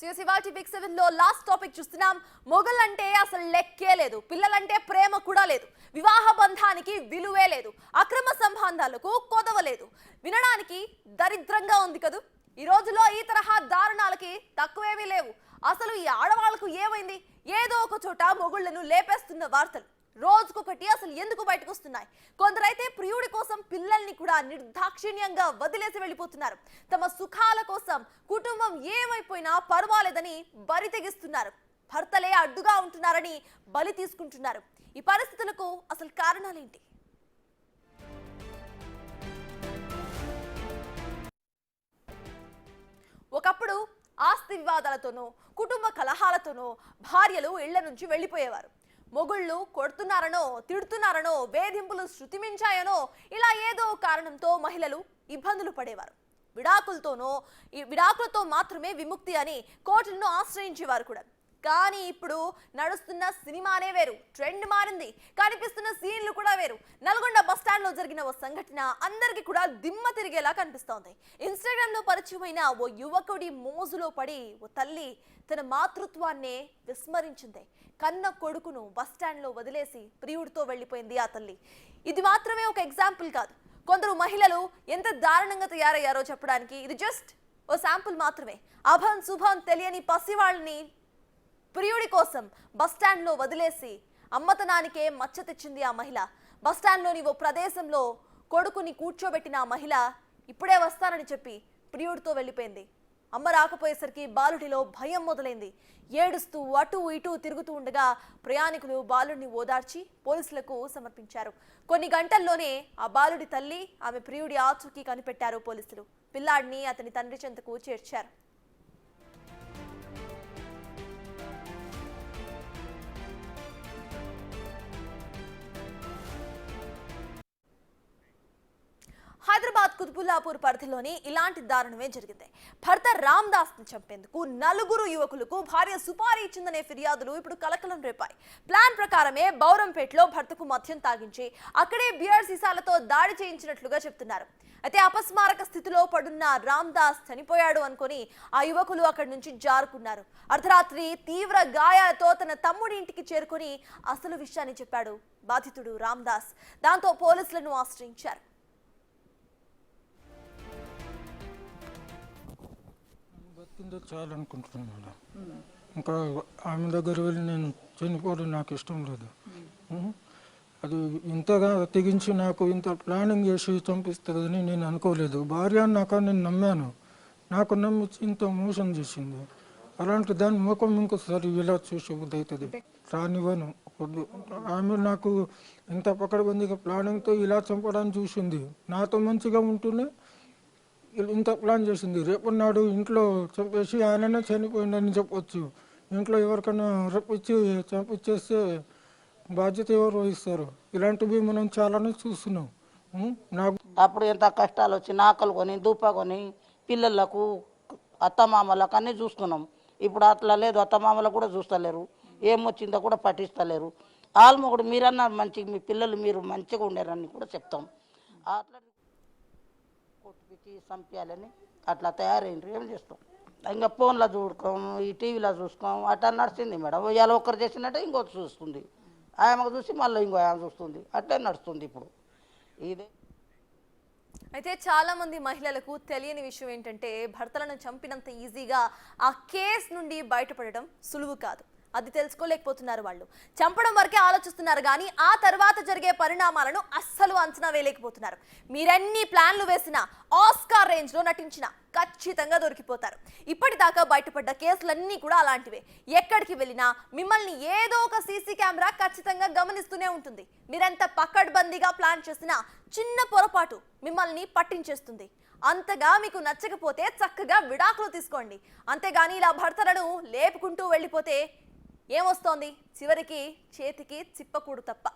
సివాటి big 7 లో last topic చూస్తున్నాం. మొగలంటే అసలు లెక్కే లేదు, పిల్లలంటే ప్రేమ కూడా లేదు, వివాహ బంధానికి విలువే లేదు, అక్రమ సంబంధాలకు కొదవలేదు. వినడానికి దరిద్రంగా ఉంది కదూ. ఈ రోజులో ఈ తరహా దారుణాలకి తక్కువేమీ లేవు. అసలు ఈ ఆడవాళ్లకు ఏమైంది? ఏదో ఒక చోట మొగుళ్లను లేపేస్తున్న వార్తలు రోజుకొకటి అసలు ఎందుకు బయటకు వస్తున్నాయి? కొందరైతే ప్రియుడి కోసం పిల్లల్ని కూడా నిర్దాక్షిణ్యంగా వదిలేసి వెళ్ళిపోతున్నారు. తమ సుఖాల కోసం కుటుంబం ఏమైపోయినా పర్వాలేదని బరి తెగిస్తున్నారు. భర్తలే అడ్డుగా ఉంటున్నారని బలి తీసుకుంటున్నారు. ఈ పరిస్థితులకు అసలు కారణాలేంటి? ఒకప్పుడు ఆస్తి వివాదాలతోనో కుటుంబ కలహాలతోనో భార్యలు ఇళ్ల నుంచి వెళ్ళిపోయేవారు. మొగుళ్ళు కొడుతున్నారనో తిడుతున్నారనో వేధింపులు శృతిమించాయనో ఇలా ఏదో కారణంతో మహిళలు ఇబ్బందులు పడేవారు. విడాకులతో మాత్రమే విముక్తి అని కోర్టులను ఆశ్రయించేవారు కూడా. కానీ ఇప్పుడు నడుస్తున్న సినిమానే వేరు, ట్రెండ్ మారింది, కనిపిస్తున్న సీన్లు కూడా వేరు. నల్గొండ బస్టాండ్ లో జరిగిన ఓ సంఘటన అందరికీ కూడా దిమ్మ తిరిగేలా కనిపిస్తోంది. ఇన్స్టాగ్రామ్ లో పరిచయమైన ఓ యువకుడి మోజులో పడి ఓ తల్లి తన మాతృత్వాన్నే విస్మరించింది. కన్న కొడుకును బస్టాండ్ లో వదిలేసి ప్రియుడితో వెళ్ళిపోయింది ఆ తల్లి. ఇది మాత్రమే ఒక ఎగ్జాంపుల్ కాదు. కొందరు మహిళలు ఎంత దారుణంగా తయారయ్యారో చెప్పడానికి ఇది జస్ట్ ఓ శాంపుల్ మాత్రమే. అభం శుభం తెలియని పసివాళ్ళని ప్రియుడి కోసం బస్టాండ్ లో వదిలేసి అమ్మతనానికే మచ్చ తెచ్చింది ఆ మహిళ. బస్టాండ్ లోని ఓ ప్రదేశంలో కొడుకుని కూర్చోబెట్టిన ఆ మహిళ ఇప్పుడే వస్తానని చెప్పి ప్రియుడితో వెళ్ళిపోయింది. అమ్మ రాకపోయేసరికి బాలుడిలో భయం మొదలైంది. ఏడుస్తూ అటు ఇటు తిరుగుతూ ఉండగా ప్రయాణికులు బాలుడిని ఓదార్చి పోలీసులకు సమర్పించారు. కొన్ని గంటల్లోనే ఆ బాలుడి తల్లి ఆమె ప్రియుడి ఆచూకీ కనిపెట్టారు పోలీసులు. పిల్లాడిని అతని తండ్రి చెంతకు చేర్చారు. హైదరాబాద్ కుతుబుల్లాపూర్ పరిధిలోని ఇలాంటి దారుణమే జరిగింది. భర్త రామ్ దాస్ ని చంపేందుకు 4 యువకులకు భార్య సుపారీ ఇచ్చిందనే ఫిర్యాదులు ఇప్పుడు కలకలం రేపాయి. ప్లాన్ ప్రకారమే బౌరంపేటలో భర్తకు మద్యం తాగించి అక్కడే బియర్ సీసాలతో దాడి చేయించినట్లుగా చెప్తున్నారు. అయితే అపస్మారక స్థితిలో పడున్న రామ్ దాస్ చనిపోయాడు అనుకుని ఆ యువకులు అక్కడి నుంచి జారుకున్నారు. అర్ధరాత్రి తీవ్ర గాయాలతో తన తమ్ముడి ఇంటికి చేరుకుని అసలు విషయాన్ని చెప్పాడు బాధితుడు రామ్ దాస్. దాంతో పోలీసులను ఆశ్రయించారు. చాలనుకుంటున్నాను మేడం. ఇంకా ఆమె దగ్గర వెళ్ళి నేను చనిపోవడం నాకు ఇష్టం లేదు. అది ఇంతగా తెగించి నాకు ఇంత ప్లానింగ్ చేసి చంపిస్తుందని నేను అనుకోలేదు. భార్య అన్నాక నేను నమ్మాను, నాకు నమ్మించి ఇంత మోసం చేసింది. అలాంటి దాని ముఖం ఇంకోసారి ఇలా చూసి అవుతుంది రానివ్వను. ఆమె నాకు ఇంత పకడ్బందీగా ప్లానింగ్తో ఇలా చంపడానికి చూసింది. నాతో మంచిగా ఉంటూనే ఇంత ప్లాన్ చేసింది. రేపన్నాడు ఇంట్లో చంపేసి ఆయననే చనిపోయిందని చెప్పొచ్చు. ఇంట్లో ఎవరికైనా రప్పించి చంపించేస్తే బాధ్యత ఎవరు వహిస్తారు? ఇలాంటివి మనం చాలానే చూస్తున్నాం. నాకు అప్పుడు ఎంత కష్టాలు వచ్చి నాకలు కొని దూప కొని పిల్లలకు అత్తమామలకు అన్నీ చూసుకున్నాం. ఇప్పుడు అట్లా లేదు, అత్తమామలకు కూడా చూస్తలేరు, ఏమొచ్చిందో కూడా పట్టిస్తలేరు. ఆల్మొకడు మీరన్నా మంచి మీ పిల్లలు మీరు మంచిగా ఉండేరని కూడా చెప్తాం. అట్లా కొట్టిపిచ్చి చంపేయాలని అట్లా తయారైండ్రు. ఏం చేస్తాం? ఇంకా ఫోన్లో చూడుకోం, ఈ టీవీలో చూసుకోం, అట్లా నడుస్తుంది మేడం. ఇవాళ ఒకరు చేసినట్టే ఇంకొకటి చూస్తుంది, ఆమెకు చూసి మళ్ళీ ఇంకో ఆమె చూస్తుంది, అట్లే నడుస్తుంది ఇప్పుడు ఇదే. అయితే చాలా మంది మహిళలకు తెలియని విషయం ఏంటంటే భర్తలను చంపినంత ఈజీగా ఆ కేసు నుండి బయటపడడం సులువు కాదు. అది తెలుసుకోలేకపోతున్నారు. వాళ్ళు చంపడం వరకే ఆలోచిస్తున్నారు కానీ ఆ తర్వాత జరిగే పరిణామాలను అస్సలు అంచనా వేయలేకపోతున్నారు. మీరెన్ని ప్లాన్లు వేసినా, ఆస్కార్ రేంజ్ లో నటించినా ఖచ్చితంగా దొరికిపోతారు. ఇప్పటిదాకా బయటపడ్డ కేసులన్నీ కూడా అలాంటివే. ఎక్కడికి వెళ్ళినా మిమ్మల్ని ఏదో ఒక సీసీ కెమెరా ఖచ్చితంగా గమనిస్తూనే ఉంటుంది. మీరెంత పకడ్బందీగా ప్లాన్ చేసినా చిన్న పొరపాటు మిమ్మల్ని పట్టించేస్తుంది. అంతగా మీకు నచ్చకపోతే చక్కగా విడాకులు తీసుకోండి. అంతేగాని ఇలా భర్తలను లేపుకుంటూ వెళ్ళిపోతే ఏమొస్తోంది? చివరికి చేతికి చిప్పకూడు తప్ప.